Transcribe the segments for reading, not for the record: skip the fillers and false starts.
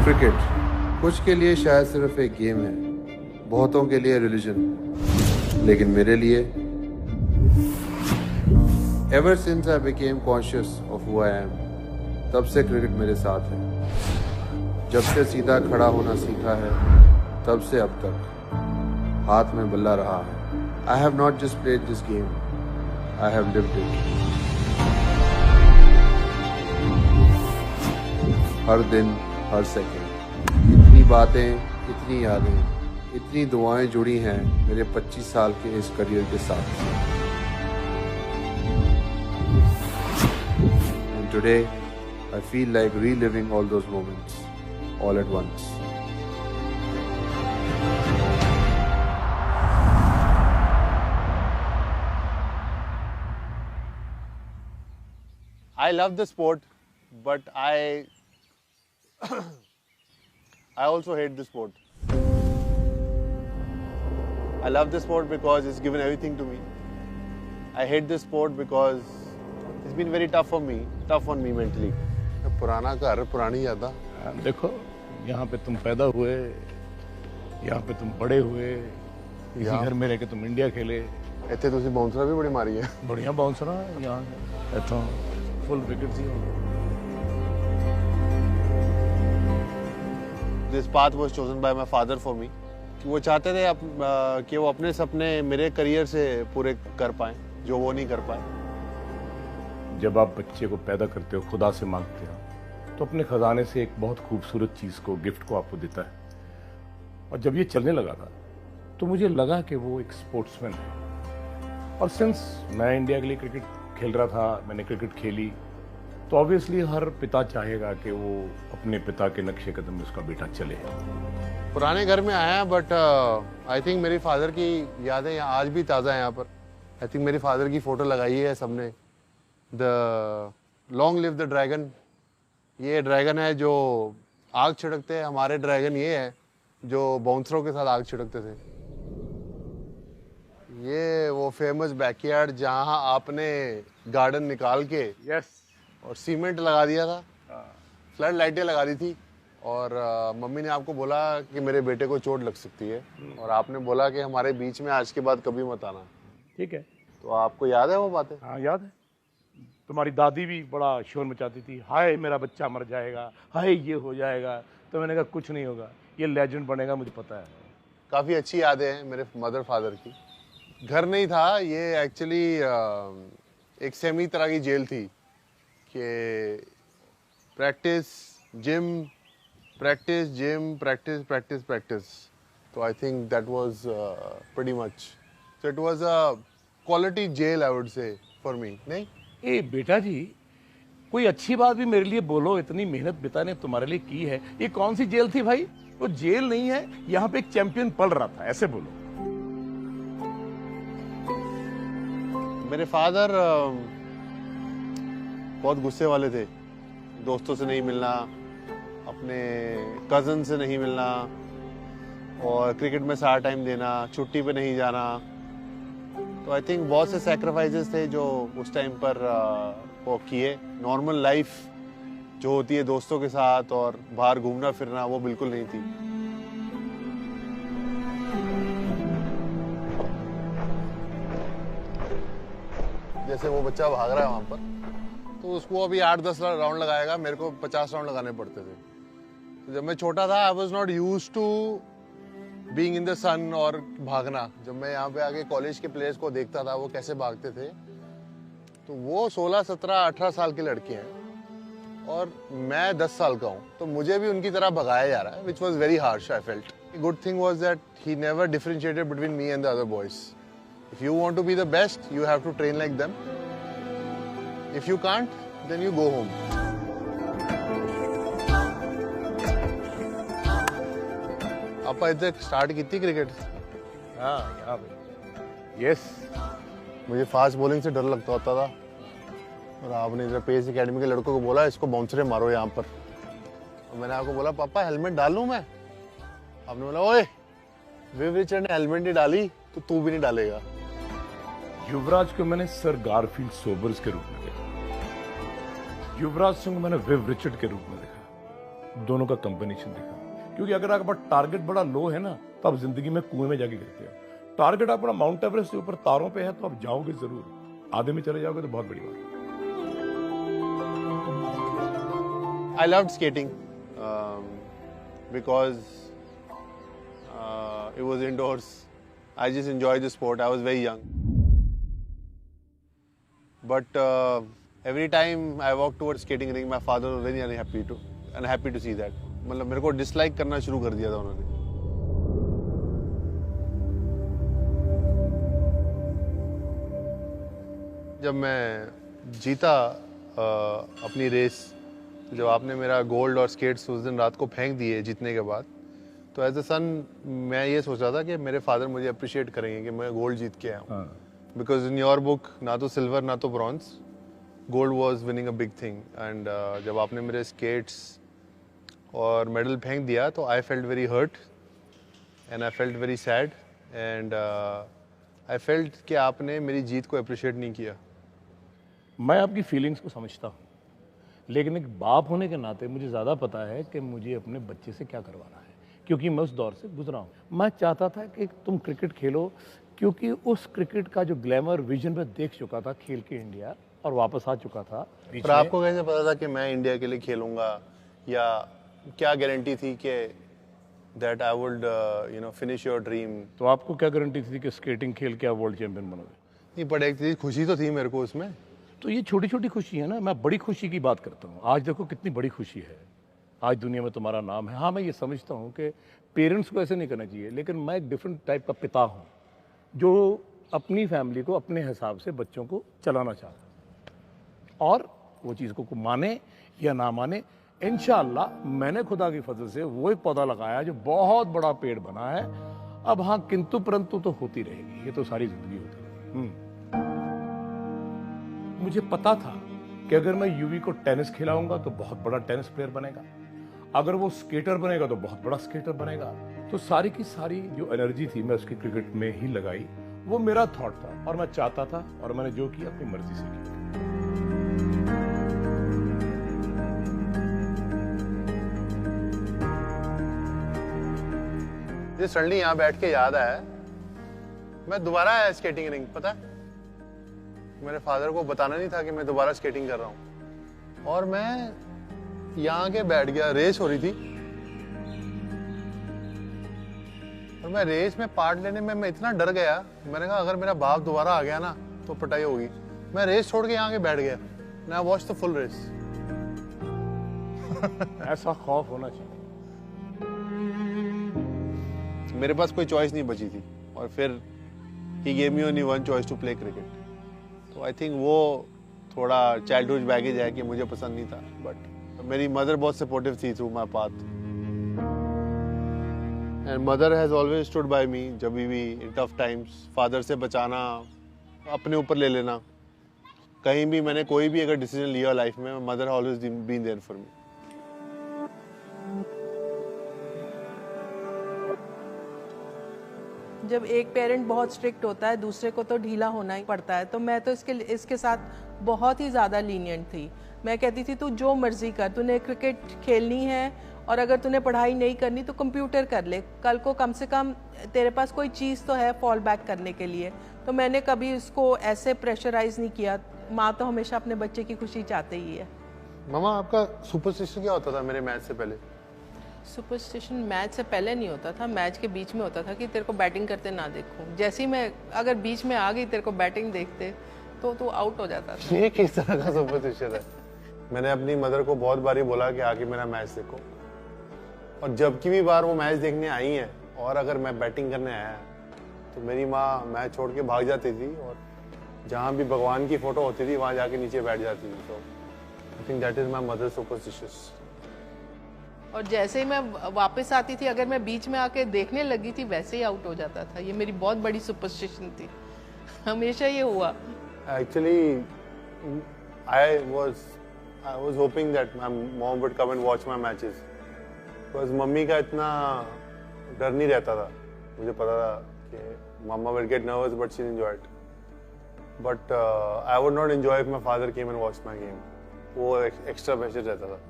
Cricket कुछ के लिए शायद सिर्फ एक गेम है, बहुतों के लिए रिलीजन, लेकिन मेरे लिए ever since I became conscious of who I am, तब से क्रिकेट मेरे साथ है। जब से सीधा खड़ा होना सीखा है, तब से अब तक हाथ में बल्ला रहा है। I have not just played this game, I have lived it. हर दिन, हर सेकंड, इतनी बातें, इतनी यादें, इतनी दुआएं जुड़ी हैं मेरे 25 साल के इस करियर के साथ। And today, I feel like reliving all those moments, all at once. I love the sport, but I also hate the sport. I love the sport because it's given everything to me. I hate the sport because it's been very tough on me mentally. पुराना घर, पुरानी यादा। देखो, यहाँ पे तुम पैदा हुए, यहाँ पे तुम बड़े हुए, इसी घर में रह के तुम इंडिया खेले। ਇੱਥੇ ਤੁਸੀਂ ਬਾਉਂਸਰ ਵੀ ਬੜੀ ਮਾਰੀ ਹੈ। बढ़िया बाउंसर यहाँ इतना फुल विकेट सी। This path was chosen by my father for me. वो चाहते थे कि वो अपने सपने मेरे करियर से पूरे कर पाएं, जो वो नहीं कर पाए। जब आप बच्चे को पैदा करते हो, खुदा से मांगते हो, तो अपने खजाने से एक बहुत खूबसूरत चीज को, गिफ्ट को आपको देता है। और जब ये चलने लगा था, तो मुझे लगा कि वो एक स्पोर्ट्समैन है। और सिंस मैं इंडिया के लिए क्रिकेट खेल रहा था, मैंने क्रिकेट खेली, तो ऑब्वियसली हर पिता चाहेगा कि वो अपने पिता के नक्शे कदम में उसका बेटा चले। पुराने घर में आया, बट आई थिंक मेरी फादर की यादें यहाँ आज भी ताज़ा है। यहाँ पर आई थिंक मेरी फादर की फ़ोटो लगाई है सबने। The long live the dragon, ये ड्रैगन है जो आग छिड़कते हैं। हमारे ड्रैगन ये है जो बाउंसरों के साथ आग छिड़कते थे। ये वो फेमस बैकयार्ड जहाँ आपने गार्डन निकाल के और सीमेंट लगा दिया था, फ्लड लाइटें लगा दी थी, और मम्मी ने आपको बोला कि मेरे बेटे को चोट लग सकती है, और आपने बोला कि हमारे बीच में आज के बाद कभी मत आना। ठीक है, तो आपको याद है वो बातें? हाँ याद है। तुम्हारी दादी भी बड़ा शोर मचाती थी, हाय मेरा बच्चा मर जाएगा, हाय ये हो जाएगा। तो मैंने कहा कुछ नहीं होगा, ये लेजेंड बनेगा, मुझे पता है। काफ़ी अच्छी यादें हैं मेरे मदर फादर की। घर नहीं था ये, एक्चुअली एक सेमी तरह की जेल थी कि practice gym, practice gym, practice practice practice. तो I think that was pretty much, so it was a quality jail, I would say, for me. नहीं ए बेटा जी, कोई अच्छी बात भी मेरे लिए बोलो। इतनी मेहनत पिता ने तुम्हारे लिए की है, ये कौन सी जेल थी भाई? वो जेल नहीं है, यहाँ पे एक चैंपियन पल रहा था, ऐसे बोलो। मेरे फादर बहुत गुस्से वाले थे। दोस्तों से नहीं मिलना, अपने कज़न से नहीं मिलना, और क्रिकेट में सारा टाइम देना, छुट्टी पे नहीं जाना। तो आई थिंक बहुत से सैक्रिफाइसेस थे जो उस टाइम पर वो किए। नॉर्मल लाइफ जो होती है दोस्तों के साथ और बाहर घूमना फिरना, वो बिल्कुल नहीं थी। जैसे वो बच्चा भाग रहा है वहां पर, तो उसको अभी 8-10 राउंड लगाएगा, मेरे को 50 राउंड लगाने पड़ते थे। तो जब मैं छोटा था, I was not used to being in the sun और भागना। जब मैं यहाँ पे आके कॉलेज के प्लेयर्स को देखता था वो कैसे भागते थे, तो वो 16, 17, 18 साल के लड़के हैं और मैं 10 साल का हूँ, तो मुझे भी उनकी तरह भगाया जा रहा है, which was very harsh. I felt good thing was that he never differentiated between me and the other boys. If you want to be the best, you have to train like them. If you can't, then you go home. आप इधर start की थी cricket? हाँ यहाँ पे। Yes, मुझे fast bowling से डर लगता होता था, और आपने इधर पेस एकेडमी के लड़कों को बोला इसको बाउंसरे मारो यहाँ पर। और मैंने आपको बोला पापा हेलमेट डालूं मैं? आपने बोला ओए विव रिचर्ड ने हेलमेट नहीं डाली तो तू भी नहीं डालेगा। युवराज को मैंने सर गारफील्ड सोबर्स के रूप में देखा, युवराज सिंह को मैंने विव रिचर्ड के रूप में देखा। दोनों का कॉम्बिनेशन दिखा। क्योंकि अगर आपका टारगेट बड़ा लो है ना, तो आप जिंदगी में कुएं में जाके गिरते हो। टारगेट अपना माउंट एवरेस्ट से ऊपर तारों पे है तो आप जाओगे जरूर, आधे में चले जाओगे तो बहुत बड़ी बात है। I loved skating because it was indoors. I just enjoyed the sport. I was very young. But every time I walked towards skating ring, my father was very unhappy to see that. मतलब मेरे को dislike करना शुरू कर दिया था उन्होंने। जब मैं जीता अपनी रेस, जब आपने मेरा गोल्ड और स्केट्स उस दिन रात को फेंक दिए जीतने के बाद, तो एज अ सन मैं ये सोच रहा था कि मेरे फादर मुझे अप्रिशिएट करेंगे कि मैं गोल्ड जीत के आया हूँ। बिकॉज इन योर बुक ना तो सिल्वर ना तो bronze, gold was winning a big thing. And जब आपने मेरे स्केट्स और मेडल फेंक दिया तो I felt very hurt and I felt very sad and I felt कि आपने मेरी जीत को अप्रिशिएट नहीं किया। मैं आपकी फीलिंग्स को समझता हूँ, लेकिन एक बाप होने के नाते मुझे ज़्यादा पता है कि मुझे अपने बच्चे से क्या करवाना है, क्योंकि मैं उस दौर से गुजरा हूँ। मैं चाहता था कि तुम क्रिकेट खेलो, क्योंकि उस क्रिकेट का जो ग्लैमर विजन में देख चुका था खेल के इंडिया और वापस आ चुका था। पर आपको कैसे पता था कि मैं इंडिया के लिए खेलूंगा, या क्या गारंटी थी कि that I would finish your dream? तो आपको क्या गारंटी थी कि स्केटिंग खेल के आप वर्ल्ड चैंपियन बनोगे? नहीं, पर एक चीज खुशी तो थी मेरे को उसमें। तो ये छोटी छोटी खुशी है ना, मैं बड़ी खुशी की बात करता हूँ। आज देखो कितनी बड़ी खुशी है, आज दुनिया में तुम्हारा नाम है। हाँ, मैं ये समझता हूँ कि पेरेंट्स को ऐसे नहीं करना चाहिए, लेकिन मैं एक डिफरेंट टाइप का पिता हूँ जो अपनी फैमिली को अपने हिसाब से बच्चों को चलाना चाहता है, और वो चीज़ को माने या ना माने, इंशाअल्लाह मैंने खुदा की फजल से वो एक पौधा लगाया जो बहुत बड़ा पेड़ बना है। अब हाँ, किंतु परंतु तो होती रहेगी, ये तो सारी जिंदगी होती रहेगी। मुझे पता था कि अगर मैं यूवी को टेनिस खिलाऊंगा तो बहुत बड़ा टेनिस प्लेयर बनेगा, अगर वो स्केटर बनेगा तो बहुत बड़ा स्केटर बनेगा। तो सारी की सारी जो एनर्जी थी मैं उसकी क्रिकेट में ही लगाई। वो मेरा थॉट था और मैं चाहता था, और मैंने जो किया अपनी मर्जी से किया। ये सडनली यहाँ बैठ के याद आया, मैं दोबारा आया स्केटिंग रिंग। पता है, मेरे फादर को बताना नहीं था कि मैं दोबारा स्केटिंग कर रहा हूँ, और मैं यहाँ के बैठ गया। रेस हो रही थी और मैं रेस में पार्ट लेने में मैं इतना डर गया, मैंने कहा अगर मेरा बाप दोबारा आ गया ना तो पिटाई होगी। मैं रेस छोड़ के यहाँ के बैठ गया। I watch the full race. ऐसा खौफ होना चाहिए। मेरे पास कोई चॉइस नहीं बची थी, और फिर he gave me only one choice to play cricket. तो आई थिंक वो थोड़ा चाइल्डहुड बैगेज है कि मुझे पसंद नहीं था, बट मेरी मदर बहुत सपोर्टिव थी through my path, and mother has always stood by me जब भी इन टफ टाइम्स। फादर से बचाना, अपने ऊपर ले लेना, कहीं भी मैंने कोई भी अगर डिसीजन लिया लाइफ में, mother always been there for me. जब एक पेरेंट बहुत स्ट्रिक्ट होता है, दूसरे को तो ढीला होना ही पड़ता है। तो मैं तो इसके साथ बहुत ही ज़्यादा लीनियंट थी। मैं कहती थी तू जो मर्जी कर, तूने क्रिकेट खेलनी है और अगर तूने पढ़ाई नहीं करनी तो कंप्यूटर कर ले, कल को कम से कम तेरे पास कोई चीज़ तो है फॉल बैक करने के लिए। तो मैंने कभी उसको ऐसे प्रेशराइज नहीं किया। माँ तो हमेशा अपने बच्चे की खुशी चाहते ही है। मामा, आपका सुपरस्टिशन क्या होता था मेरे मैच से पहले? सुपरस्टिशन मैच से पहले नहीं होता था, मैच के बीच में होता था कि तेरे को बैटिंग करते ना देखूं। जैसे ही मैं अगर बीच में आ गई तेरे को बैटिंग देखते तो तू आउट हो जाता था। ये किस तरह का सुपरस्टिशन है? मैंने अपनी मदर को बहुत बारी बोला कि आके मेरा मैच देखो, और जब की भी बार वो मैच देखने आई है और अगर मैं बैटिंग करने आया तो मेरी माँ मैच छोड़ के भाग जाती थी, और जहाँ भी भगवान की फोटो होती थी वहाँ जाके नीचे बैठ जाती थी। तो I think that is my mother superstitious. और जैसे ही मैं वापस आती थी, अगर मैं बीच में आके देखने लगी थी वैसे ही आउट हो जाता था। ये मेरी बहुत बड़ी सुपरस्टिशन थी, हमेशा ये हुआ। Actually I was hoping that my mom would come and watch my matches, because mummy का इतना डर नहीं रहता था। मुझे पता था कि मम्मा will get nervous but she enjoy it, but I would not enjoy if my father came and watch my game. वो एक्स्ट्रा प्रेशर रहता था।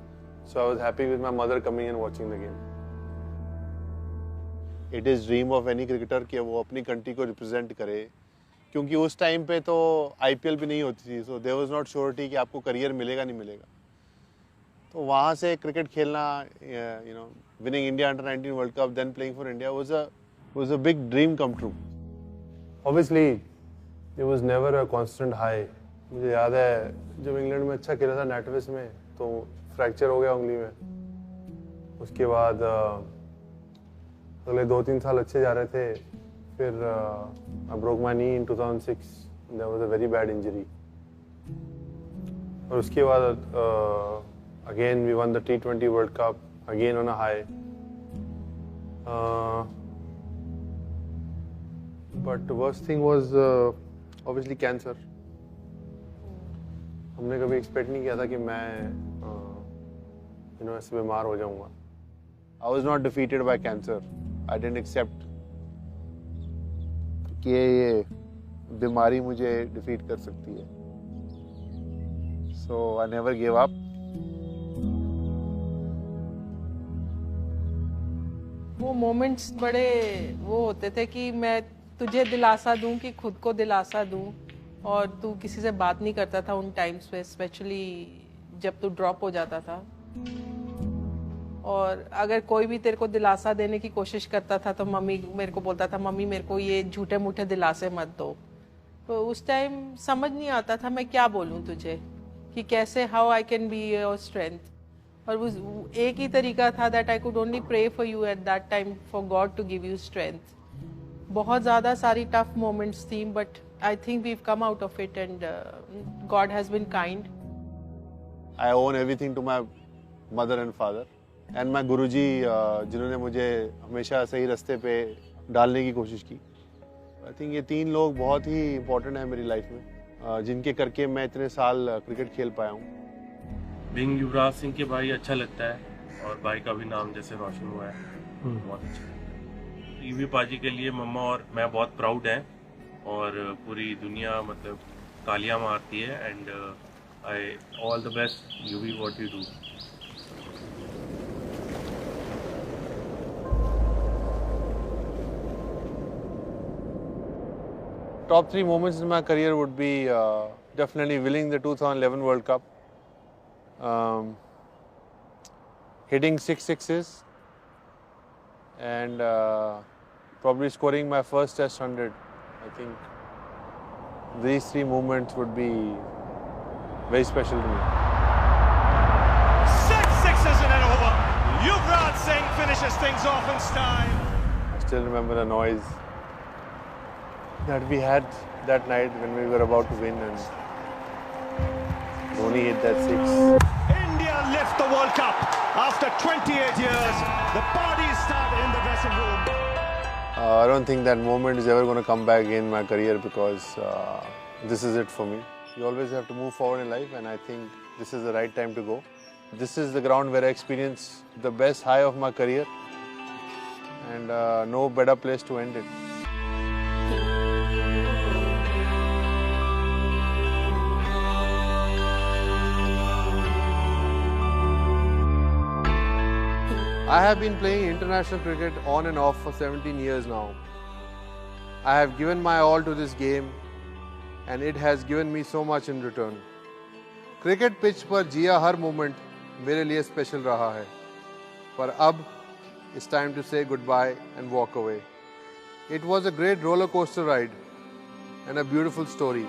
So I was happy with my mother coming and watching the game. It is dream of any cricketer कि वो अपनी country को represent करे, क्योंकि उस टाइम पे तो IPL भी नहीं होती थी, so there was not surety कि आपको करियर मिलेगा नहीं मिलेगा. तो वहाँ से क्रिकेट खेलना, you know, winning India Under-19 World Cup, then playing for India was a big dream come true. Obviously, it was never a constant high. मुझे याद है जब इंग्लैंड में अच्छा खेला था नेटवेस में तो फ्रैक्चर हो गया उंगली में. उसके बाद अगले 2-3 साल अच्छे जा रहे थे. फिर I broke my knee in 2006. That was a very bad injury. और उसके बाद again we won the T20 World Cup again on a high. But the worst thing was obviously cancer. हमने कभी एक्सपेक्ट नहीं किया था कि मैं ऐसे बीमार हो जाऊंगा. I was not defeated by cancer. I didn't accept कि ये बीमारी मुझे डिफीट कर सकती है. So I never gave up. वो मोमेंट्स बड़े वो होते थे कि मैं तुझे दिलासा दूं कि खुद को दिलासा दूं, और तू किसी से बात नहीं करता था उन टाइम्स पे, स्पेशली जब तू ड्रॉप हो जाता था. और अगर कोई भी तेरे को दिलासा देने की कोशिश करता था तो मम्मी मेरे को बोलता था, मम्मी मेरे को ये झूठे मूठे दिलासे मत दो. तो उस टाइम समझ नहीं आता था मैं क्या बोलूं तुझे कि कैसे, how I can be your strength. और वो एक ही तरीका था that I could only pray for you at that time for God to give you strength. बहुत ज़्यादा सारी टफ मोमेंट्स थी, but I think we've come out of it and God has been kind. I owe everything to my mother and father and my Guruji जिन्होंने मुझे हमेशा सही रास्ते पे डालने की कोशिश की. I think ये 3 लोग बहुत ही important हैं मेरी लाइफ में, जिनके करके मैं इतने साल क्रिकेट खेल पाया हूँ. Being युवराज सिंह के भाई अच्छा लगता है और भाई का भी नाम जैसे रोशन हुआ है, बहुत अच्छा लगता है. टीवी पाजी के लिए मम्मा और मैं बहुत प्राउड हैं और पूरी दुनिया मतलब तालियां मारती है. And I all the best you be what you do. Top 3 moments in my career would be definitely winning the 2011 World Cup, hitting 6 sixes, and probably scoring my first Test 100. I think these 3 moments would be very special to me. 6 sixes in an over. Yuvraj Singh finishes things off in style. I still remember the noise that we had that night when we were about to win and Dhoni hit that 6. India lift the World Cup after 28 years. The parties start in the dressing room. I don't think that moment is ever going to come back in my career because this is it for me. You always have to move forward in life and I think this is the right time to go. This is the ground where I experienced the best high of my career and no better place to end it. I have been playing international cricket on and off for 17 years now. I have given my all to this game and it has given me so much in return. Cricket pitch पर जिया हर moment मेरे लिए special रहा है. पर अब it's time to say goodbye and walk away. It was a great roller coaster ride and a beautiful story,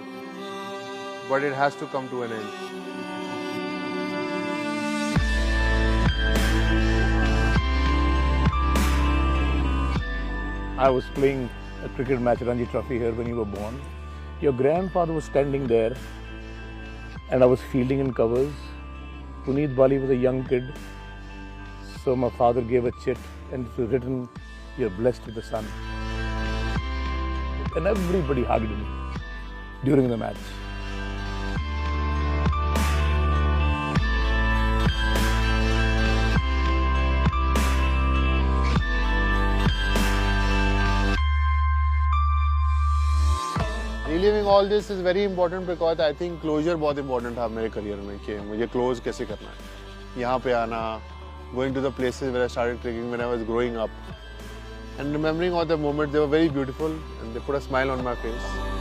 but it has to come to an end. I was playing a cricket match, Ranji Trophy, here when you were born. Your grandfather was standing there and I was fielding in covers. Puneet Bali was a young kid. So my father gave a chit and it was written, "You're blessed with the son." And everybody hugged me during the match. Reliving all this is very important because I think closure बहुत important था मेरे career में कि मुझे close कैसे करना है. यहाँ पे आना, going to the places where I started trekking when I was growing up, and remembering all the moments, they were very beautiful and they put a smile on my face.